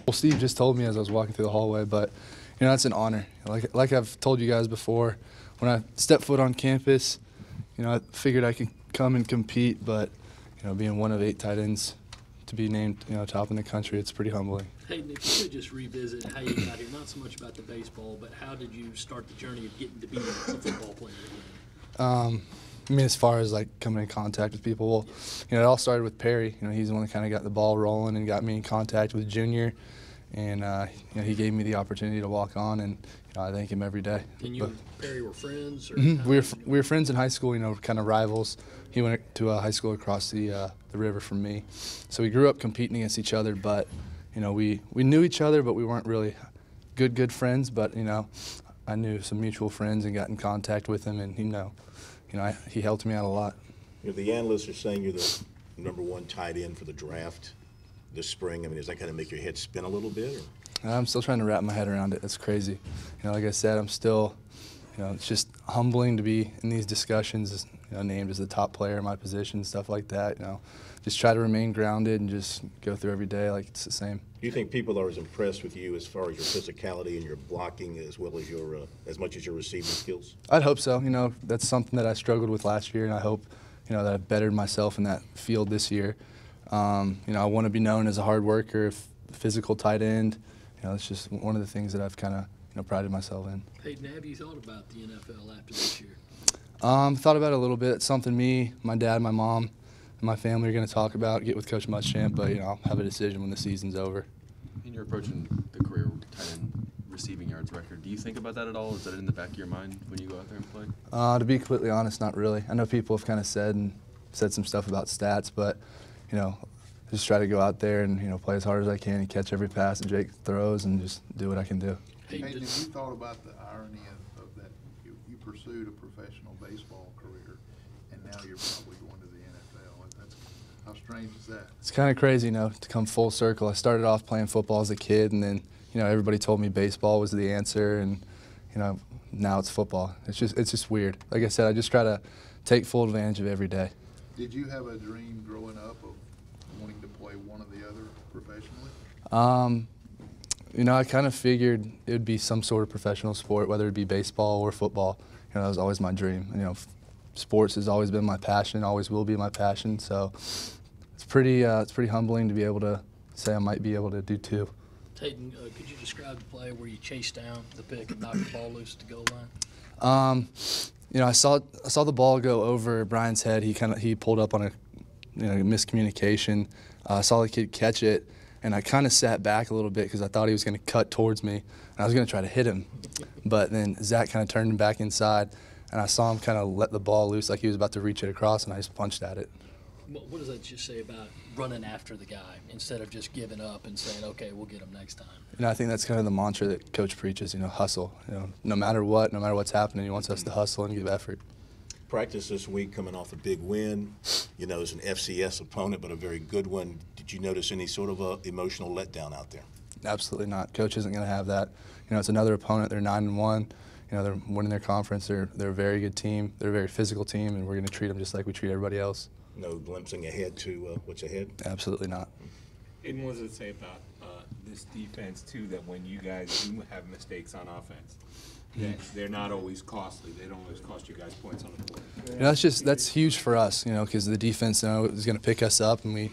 Well, Steve just told me as I was walking through the hallway, but that's an honor. Like I've told you guys before, when I stepped foot on campus, I figured I could come and compete, but being one of 8 tight ends to be named top in the country, it's pretty humbling. Hayden, if you could just revisit how you got here, not so much about the baseball, but how did you start the journey of getting to be a football player again? As far as coming in contact with people, well, it all started with Perry. He's the one that kind of got the ball rolling and got me in contact with Junior, and he gave me the opportunity to walk on, and I thank him every day. And you and Perry were friends? Or we were friends in high school. Kind of rivals. He went to a high school across the river from me, so we grew up competing against each other. But we knew each other, but we weren't really good friends. But I knew some mutual friends and got in contact with him, and he helped me out a lot. The analysts are saying you're the #1 tight end for the draft this spring. Does that kind of make your head spin a little bit? Or? I'm still trying to wrap my head around it. It's crazy. Like I said, I'm still, it's just humbling to be in these discussions, named as the top player in my position, stuff like that. Just try to remain grounded and just go through every day like it's the same. Do you think people are as impressed with you as far as your physicality and your blocking as well as your, as much as your receiving skills? I'd hope so. That's something that I struggled with last year, and I hope, that I've bettered myself in that field this year. I want to be known as a hard worker, physical tight end. It's just one of the things that I've kind of, prided myself in. Hayden, have you thought about the NFL after this year? Thought about it a little bit. It's something me, my dad, my mom, and my family are going to talk about, get with Coach Muschamp, but, I'll have a decision when the season's over. And you're approaching the career tight end receiving yards record. Do you think about that at all? Is that in the back of your mind when you go out there and play? To be completely honest, not really. I know people have kind of said some stuff about stats, but, just try to go out there and, play as hard as I can and catch every pass that Jake throws and just do what I can do. Hayden, have you thought about the irony of that? You pursued a professional baseball career, and now you're probably going to the NFL. How strange is that? It's kind of crazy, to come full circle. I started off playing football as a kid, and then, everybody told me baseball was the answer, and, now it's football. It's just weird. Like I said, I just try to take full advantage of every day. Did you have a dream growing up of wanting to play one or the other professionally? I kind of figured it would be some sort of professional sport, whether it be baseball or football. That was always my dream. Sports has always been my passion, always will be my passion. So it's pretty humbling to be able to say I might be able to do 2. Hayden, could you describe the play where you chased down the pick and knocked the ball loose at the goal line? I saw the ball go over Brian's head. He pulled up on a miscommunication. I saw the kid catch it, and I kind of sat back a little bit because I thought he was going to cut towards me, and I was going to try to hit him. But then Zach kind of turned him back inside, and I saw him kind of let the ball loose like he was about to reach it across, and I just punched at it. What does that just say about running after the guy instead of just giving up and saying, okay, we'll get him next time? I think that's kind of the mantra that Coach preaches, hustle. No matter what's happening, he wants us to hustle and give effort. Practice this week coming off a big win. It's an FCS opponent, but a very good one. Did you notice any sort of emotional letdown out there? Absolutely not. Coach isn't going to have that. It's another opponent. They're 9-1. They're winning their conference. They're a very good team. They're a very physical team, and we're going to treat them just like we treat everybody else. No glimpsing ahead to what's ahead? Absolutely not. And what does it say about this defense, too, that when you guys do have mistakes on offense, that they're not always costly. They don't always cost you guys points on the board. That's huge for us, because the defense is going to pick us up, and we,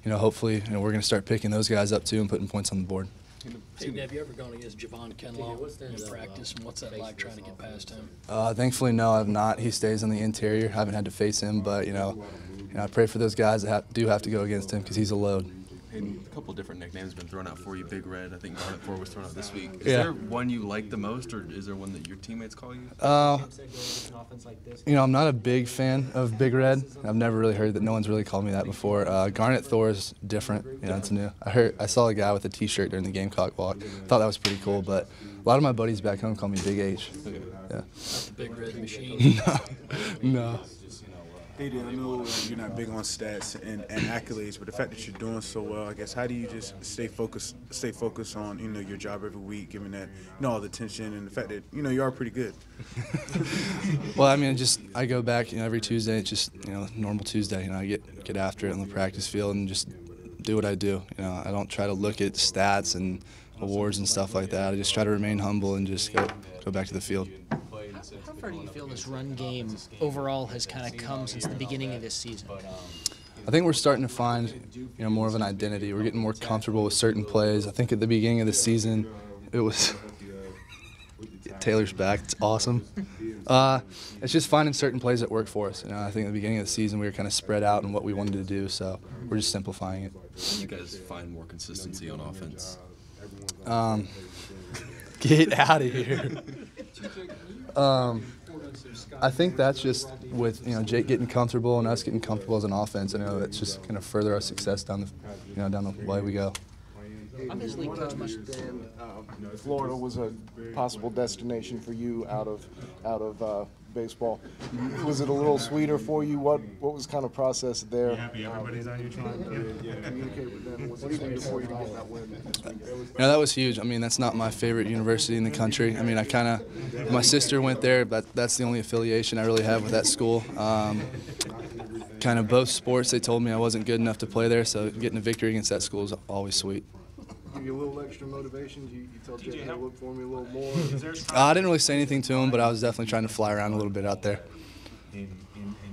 hopefully, we're going to start picking those guys up too and putting points on the board. Hayden, have you ever gone against Javon Kinlaw in practice, and what's that like trying to get past him? Thankfully, no, I've not. He stays on the interior. I haven't had to face him, but I pray for those guys that do have to go against him because he's a load. And a couple of different nicknames have been thrown out for you. Big Red, I think Garnet 4 was thrown out this week. Is there one you like the most, or is there one that your teammates call you? I'm not a big fan of Big Red. I've never really heard that. No one's really called me that before. Garnet Thor is different. It's new. I saw a guy with a T-shirt during the Gamecock walk. Thought that was pretty cool. But a lot of my buddies back home call me Big H. Yeah. Not the Big Red Machine. No. Hayden, I know you're not big on stats and accolades, but the fact that you're doing so well, I guess, how do you just stay focused on, your job every week, given that, all the tension and the fact that, you are pretty good? Well, I go back, every Tuesday. It's just, normal Tuesday. I get after it on the practice field and just do what I do. You know, I don't try to look at stats and awards and stuff like that. I just try to remain humble and just go back to the field. How far do you feel this run game overall has kind of come since the beginning of this season? I think we're starting to find, more of an identity. We're getting more comfortable with certain plays. I think at the beginning of the season, it was Taylor's back. It's awesome. It's just finding certain plays that work for us. I think at the beginning of the season we were kind of spread out in what we wanted to do, so we're just simplifying it. You guys find more consistency on offense? Get out of here. I think that's just with Jake getting comfortable and us getting comfortable as an offense. I know that's just going to further our success down the way we go. Obviously, Coach understand Florida was a possible destination for you out of baseball. Was it a little sweeter for you? What was kind of processed there? You happy everybody's on your trying to communicate with them? Was it sweeter for you to get that win this weekend? That was huge. I mean, that's not my favorite university in the country. I mean, my sister went there, but that's the only affiliation I really have with that school. Kind of both sports, they told me I wasn't good enough to play there, so getting a victory against that school is always sweet. Give you a little extra motivation? You told Jake to look for me a little more? I didn't really say anything to him, but I was definitely trying to fly around a little bit out there.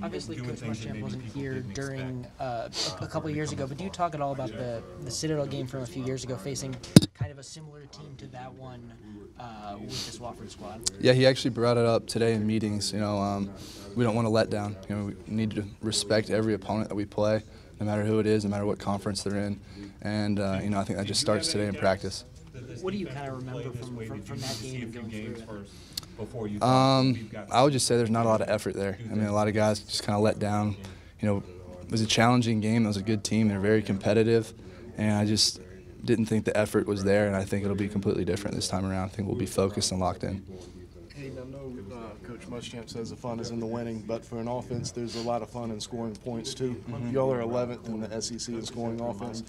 Obviously, Coach Muschamp wasn't here during a couple of years ago, but do you talk at all about the Citadel game from a few years ago, facing kind of a similar team to that one with this Wofford squad? Yeah, he actually brought it up today in meetings. We don't want to let down. We need to respect every opponent that we play, no matter who it is, no matter what conference they're in. And I think that just starts today in practice. What do you kind of remember from that game and going through it? I would just say there's not a lot of effort there. I mean, a lot of guys just kind of let down. It was a challenging game. It was a good team. They're very competitive, and I just didn't think the effort was there. And I think it'll be completely different this time around. I think we'll be focused and locked in. Hayden, I know Coach Muschamp says the fun is in the winning, but for an offense, there's a lot of fun in scoring points too. Y'all are 11th in the SEC in scoring offense.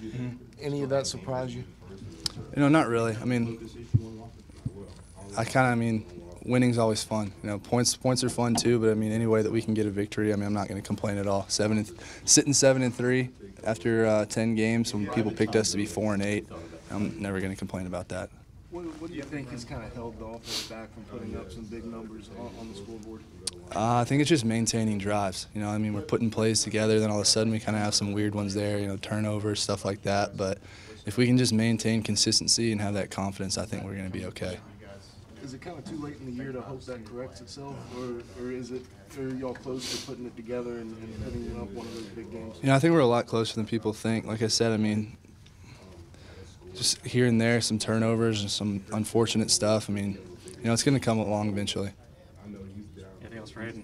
Any of that surprise you? Not really. I mean, winning's always fun. Points are fun too, but I mean, any way that we can get a victory, I'm not going to complain at all. Sitting 7-3 after 10 games when people picked us to be 4-8, I'm never going to complain about that. What do you think has kind of held the offense back from putting up some big numbers on the scoreboard? I think it's just maintaining drives. We're putting plays together, then all of a sudden we kind of have some weird ones there, turnovers, stuff like that. But if we can just maintain consistency and have that confidence, I think we're going to be okay. Is it kind of too late in the year to hope that corrects itself, or are y'all close to putting it together and putting up one of those big games? I think we're a lot closer than people think. Like I said, just here and there, some turnovers and some unfortunate stuff. It's going to come along eventually. Anything else for Hayden?